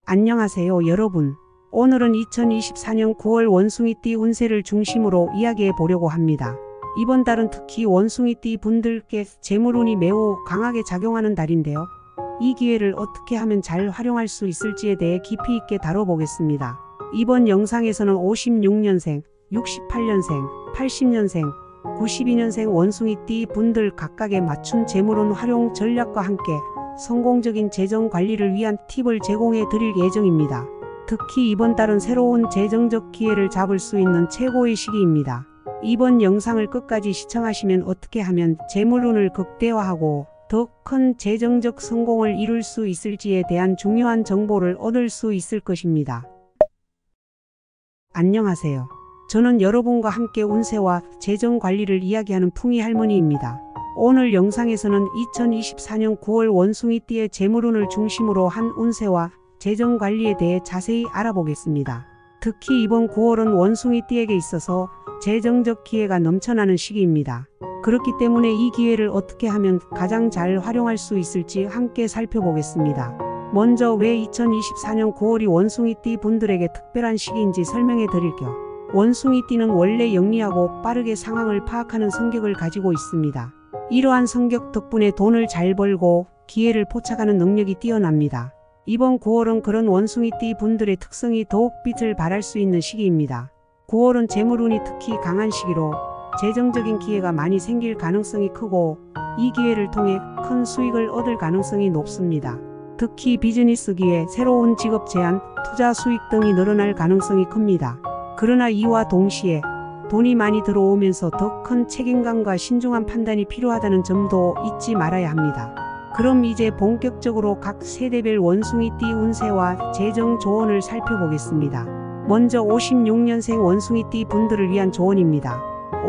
안녕하세요 여러분. 오늘은 2024년 9월 원숭이띠 운세를 중심으로 이야기해 보려고 합니다. 이번 달은 특히 원숭이띠 분들께 재물운이 매우 강하게 작용하는 달인데요. 이 기회를 어떻게 하면 잘 활용할 수 있을지에 대해 깊이 있게 다뤄보겠습니다. 이번 영상에서는 56년생, 68년생, 80년생, 92년생 원숭이띠 분들 각각에 맞춘 재물운 활용 전략과 함께 성공적인 재정 관리를 위한 팁을 제공해 드릴 예정입니다. 특히 이번 달은 새로운 재정적 기회를 잡을 수 있는 최고의 시기입니다. 이번 영상을 끝까지 시청하시면 어떻게 하면 재물운을 극대화하고 더 큰 재정적 성공을 이룰 수 있을지에 대한 중요한 정보를 얻을 수 있을 것입니다. 안녕하세요. 저는 여러분과 함께 운세와 재정 관리를 이야기하는 풍이 할머니입니다. 오늘 영상에서는 2024년 9월 원숭이띠의 재물운을 중심으로 한 운세와 재정 관리에 대해 자세히 알아보겠습니다. 특히 이번 9월은 원숭이띠에게 있어서 재정적 기회가 넘쳐나는 시기입니다. 그렇기 때문에 이 기회를 어떻게 하면 가장 잘 활용할 수 있을지 함께 살펴보겠습니다. 먼저 왜 2024년 9월이 원숭이띠 분들에게 특별한 시기인지 설명해 드릴 겸, 원숭이띠는 원래 영리하고 빠르게 상황을 파악하는 성격을 가지고 있습니다. 이러한 성격 덕분에 돈을 잘 벌고 기회를 포착하는 능력이 뛰어납니다. 이번 9월은 그런 원숭이띠 분들의 특성이 더욱 빛을 발할 수 있는 시기입니다. 9월은 재물운이 특히 강한 시기로 재정적인 기회가 많이 생길 가능성이 크고 이 기회를 통해 큰 수익을 얻을 가능성이 높습니다. 특히 비즈니스 기회, 새로운 직업 제안, 투자 수익 등이 늘어날 가능성이 큽니다. 그러나 이와 동시에 돈이 많이 들어오면서 더 큰 책임감과 신중한 판단이 필요하다는 점도 잊지 말아야 합니다. 그럼 이제 본격적으로 각 세대별 원숭이띠 운세와 재정 조언을 살펴보겠습니다. 먼저 56년생 원숭이띠 분들을 위한 조언입니다.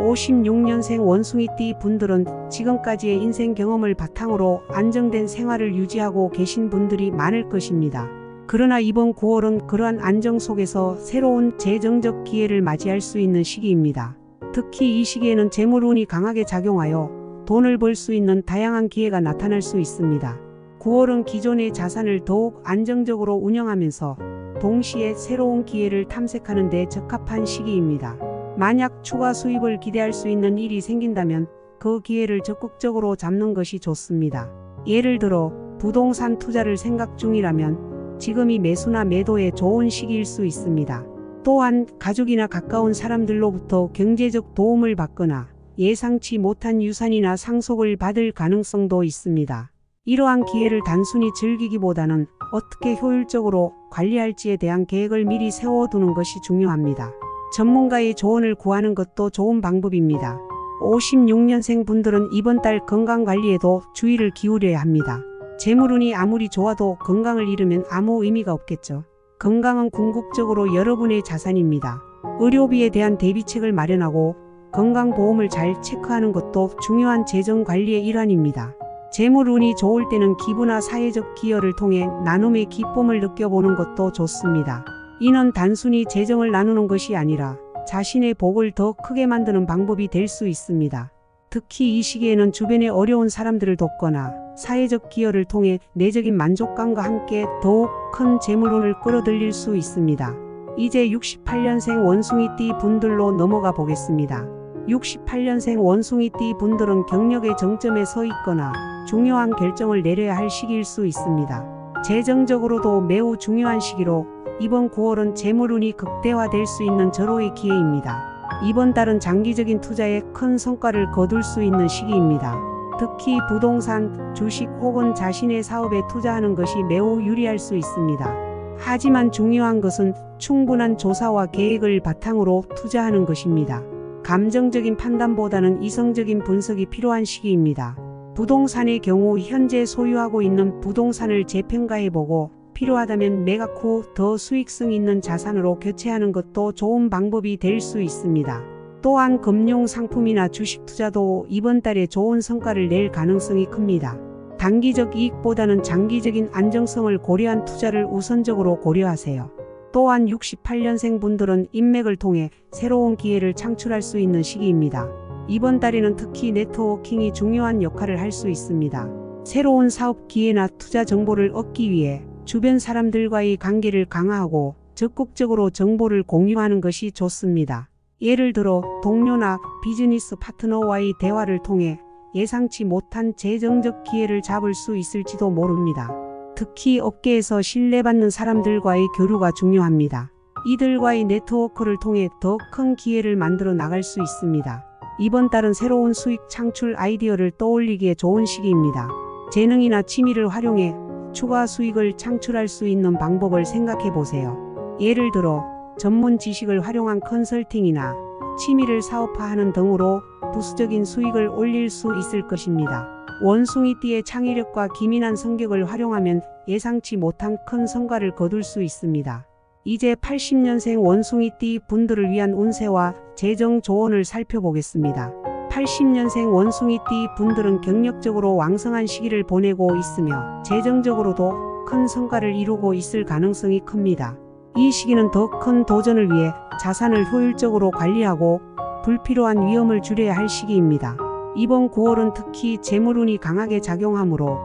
56년생 원숭이띠 분들은 지금까지의 인생 경험을 바탕으로 안정된 생활을 유지하고 계신 분들이 많을 것입니다. 그러나 이번 9월은 그러한 안정 속에서 새로운 재정적 기회를 맞이할 수 있는 시기입니다. 특히 이 시기에는 재물운이 강하게 작용하여 돈을 벌 수 있는 다양한 기회가 나타날 수 있습니다. 9월은 기존의 자산을 더욱 안정적으로 운영하면서 동시에 새로운 기회를 탐색하는 데 적합한 시기입니다. 만약 추가 수입을 기대할 수 있는 일이 생긴다면 그 기회를 적극적으로 잡는 것이 좋습니다. 예를 들어 부동산 투자를 생각 중이라면 지금이 매수나 매도에 좋은 시기일 수 있습니다. 또한 가족이나 가까운 사람들로부터 경제적 도움을 받거나 예상치 못한 유산이나 상속을 받을 가능성도 있습니다. 이러한 기회를 단순히 즐기기보다는 어떻게 효율적으로 관리할지에 대한 계획을 미리 세워두는 것이 중요합니다. 전문가의 조언을 구하는 것도 좋은 방법입니다. 56년생 분들은 이번 달 건강관리에도 주의를 기울여야 합니다. 재물운이 아무리 좋아도 건강을 잃으면 아무 의미가 없겠죠. 건강은 궁극적으로 여러분의 자산입니다. 의료비에 대한 대비책을 마련하고 건강보험을 잘 체크하는 것도 중요한 재정관리의 일환입니다. 재물운이 좋을 때는 기부나 사회적 기여를 통해 나눔의 기쁨을 느껴보는 것도 좋습니다. 이는 단순히 재정을 나누는 것이 아니라 자신의 복을 더 크게 만드는 방법이 될 수 있습니다. 특히 이 시기에는 주변의 어려운 사람들을 돕거나 사회적 기여를 통해 내적인 만족감과 함께 더욱 큰 재물운을 끌어들일 수 있습니다. 이제 68년생 원숭이띠 분들로 넘어가 보겠습니다. 68년생 원숭이띠 분들은 경력의 정점에 서 있거나 중요한 결정을 내려야 할 시기일 수 있습니다. 재정적으로도 매우 중요한 시기로 이번 9월은 재물운이 극대화될 수 있는 절호의 기회입니다. 이번 달은 장기적인 투자에 큰 성과를 거둘 수 있는 시기입니다. 특히 부동산, 주식 혹은 자신의 사업에 투자하는 것이 매우 유리할 수 있습니다. 하지만 중요한 것은 충분한 조사와 계획을 바탕으로 투자하는 것입니다. 감정적인 판단보다는 이성적인 분석이 필요한 시기입니다. 부동산의 경우 현재 소유하고 있는 부동산을 재평가해보고 필요하다면 매각 후 더 수익성 있는 자산으로 교체하는 것도 좋은 방법이 될 수 있습니다. 또한 금융상품이나 주식 투자도 이번 달에 좋은 성과를 낼 가능성이 큽니다. 단기적 이익보다는 장기적인 안정성을 고려한 투자를 우선적으로 고려하세요. 또한 68년생 분들은 인맥을 통해 새로운 기회를 창출할 수 있는 시기입니다. 이번 달에는 특히 네트워킹이 중요한 역할을 할 수 있습니다. 새로운 사업 기회나 투자 정보를 얻기 위해 주변 사람들과의 관계를 강화하고 적극적으로 정보를 공유하는 것이 좋습니다. 예를 들어 동료나 비즈니스 파트너와의 대화를 통해 예상치 못한 재정적 기회를 잡을 수 있을지도 모릅니다. 특히 업계에서 신뢰받는 사람들과의 교류가 중요합니다. 이들과의 네트워크를 통해 더 큰 기회를 만들어 나갈 수 있습니다. 이번 달은 새로운 수익 창출 아이디어를 떠올리기에 좋은 시기입니다. 재능이나 취미를 활용해 추가 수익을 창출할 수 있는 방법을 생각해 보세요. 예를 들어 전문 지식을 활용한 컨설팅이나 취미를 사업화하는 등으로 부수적인 수익을 올릴 수 있을 것입니다. 원숭이띠의 창의력과 기민한 성격을 활용하면 예상치 못한 큰 성과를 거둘 수 있습니다. 이제 80년생 원숭이띠 분들을 위한 운세와 재정 조언을 살펴보겠습니다. 80년생 원숭이띠 분들은 경력적으로 왕성한 시기를 보내고 있으며 재정적으로도 큰 성과를 이루고 있을 가능성이 큽니다. 이 시기는 더 큰 도전을 위해 자산을 효율적으로 관리하고 불필요한 위험을 줄여야 할 시기입니다. 이번 9월은 특히 재물운이 강하게 작용하므로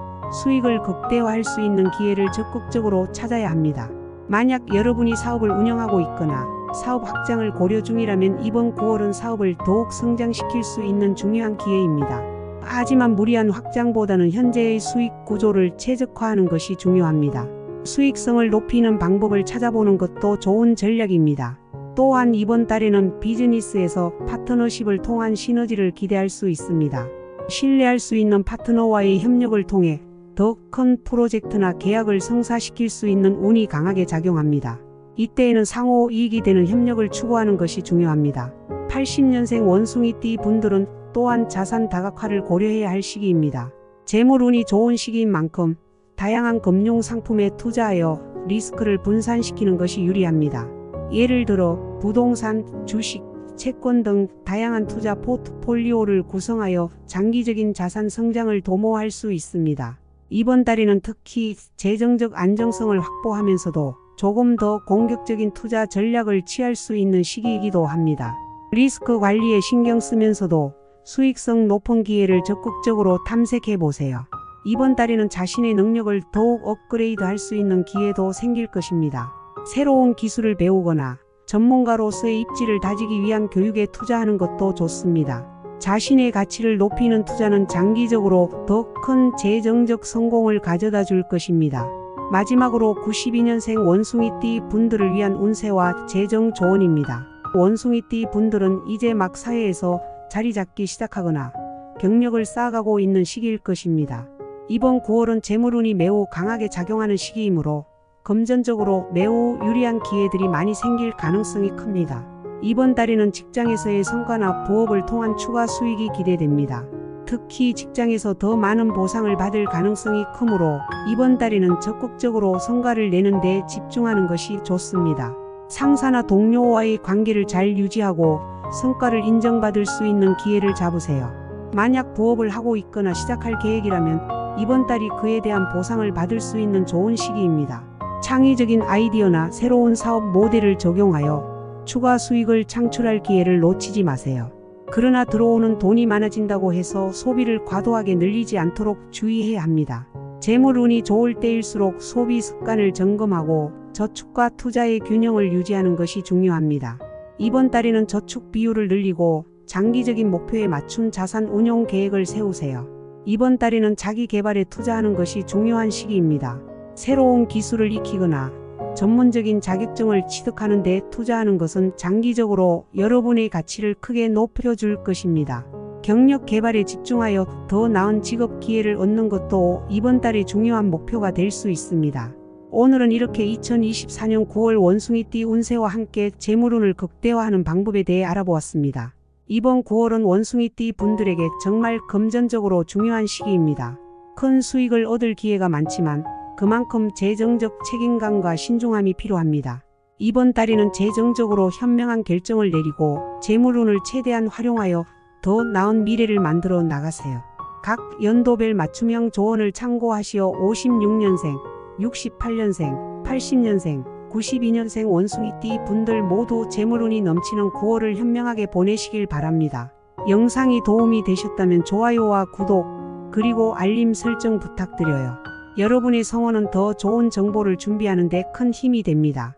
수익을 극대화할 수 있는 기회를 적극적으로 찾아야 합니다. 만약 여러분이 사업을 운영하고 있거나 사업 확장을 고려 중이라면 이번 9월은 사업을 더욱 성장시킬 수 있는 중요한 기회입니다. 하지만 무리한 확장보다는 현재의 수익 구조를 최적화하는 것이 중요합니다. 수익성을 높이는 방법을 찾아보는 것도 좋은 전략입니다. 또한 이번 달에는 비즈니스에서 파트너십을 통한 시너지를 기대할 수 있습니다. 신뢰할 수 있는 파트너와의 협력을 통해 더 큰 프로젝트나 계약을 성사시킬 수 있는 운이 강하게 작용합니다. 이때에는 상호 이익이 되는 협력을 추구하는 것이 중요합니다. 80년생 원숭이띠 분들은 또한 자산 다각화를 고려해야 할 시기입니다. 재물운이 좋은 시기인 만큼 다양한 금융 상품에 투자하여 리스크를 분산시키는 것이 유리합니다. 예를 들어 부동산, 주식, 채권 등 다양한 투자 포트폴리오를 구성하여 장기적인 자산 성장을 도모할 수 있습니다. 이번 달에는 특히 재정적 안정성을 확보하면서도 조금 더 공격적인 투자 전략을 취할 수 있는 시기이기도 합니다. 리스크 관리에 신경 쓰면서도 수익성 높은 기회를 적극적으로 탐색해 보세요. 이번 달에는 자신의 능력을 더욱 업그레이드 할 수 있는 기회도 생길 것입니다. 새로운 기술을 배우거나 전문가로서의 입지를 다지기 위한 교육에 투자하는 것도 좋습니다. 자신의 가치를 높이는 투자는 장기적으로 더 큰 재정적 성공을 가져다 줄 것입니다. 마지막으로 92년생 원숭이띠 분들을 위한 운세와 재정 조언입니다. 원숭이띠 분들은 이제 막 사회에서 자리 잡기 시작하거나 경력을 쌓아가고 있는 시기일 것입니다. 이번 9월은 재물운이 매우 강하게 작용하는 시기이므로 금전적으로 매우 유리한 기회들이 많이 생길 가능성이 큽니다. 이번 달에는 직장에서의 성과나 부업을 통한 추가 수익이 기대됩니다. 특히 직장에서 더 많은 보상을 받을 가능성이 크므로 이번 달에는 적극적으로 성과를 내는 데 집중하는 것이 좋습니다. 상사나 동료와의 관계를 잘 유지하고 성과를 인정받을 수 있는 기회를 잡으세요. 만약 부업을 하고 있거나 시작할 계획이라면 이번 달이 그에 대한 보상을 받을 수 있는 좋은 시기입니다. 창의적인 아이디어나 새로운 사업 모델을 적용하여 추가 수익을 창출할 기회를 놓치지 마세요. 그러나 들어오는 돈이 많아진다고 해서 소비를 과도하게 늘리지 않도록 주의해야 합니다. 재물운이 좋을 때일수록 소비 습관을 점검하고 저축과 투자의 균형을 유지하는 것이 중요합니다. 이번 달에는 저축 비율을 늘리고 장기적인 목표에 맞춘 자산 운용 계획을 세우세요. 이번 달에는 자기 개발에 투자하는 것이 중요한 시기입니다. 새로운 기술을 익히거나 전문적인 자격증을 취득하는 데 투자하는 것은 장기적으로 여러분의 가치를 크게 높여줄 것입니다. 경력 개발에 집중하여 더 나은 직업 기회를 얻는 것도 이번 달의 중요한 목표가 될 수 있습니다. 오늘은 이렇게 2024년 9월 원숭이띠 운세와 함께 재물운을 극대화하는 방법에 대해 알아보았습니다. 이번 9월은 원숭이띠 분들에게 정말 금전적으로 중요한 시기입니다. 큰 수익을 얻을 기회가 많지만 그만큼 재정적 책임감과 신중함이 필요합니다. 이번 달에는 재정적으로 현명한 결정을 내리고 재물운을 최대한 활용하여 더 나은 미래를 만들어 나가세요. 각 연도별 맞춤형 조언을 참고하시어 56년생, 68년생, 80년생, 92년생 원숭이띠 분들 모두 재물운이 넘치는 9월을 현명하게 보내시길 바랍니다. 영상이 도움이 되셨다면 좋아요와 구독, 그리고 알림 설정 부탁드려요. 여러분의 성원은 더 좋은 정보를 준비하는 데 큰 힘이 됩니다.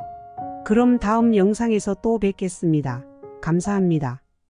그럼 다음 영상에서 또 뵙겠습니다. 감사합니다.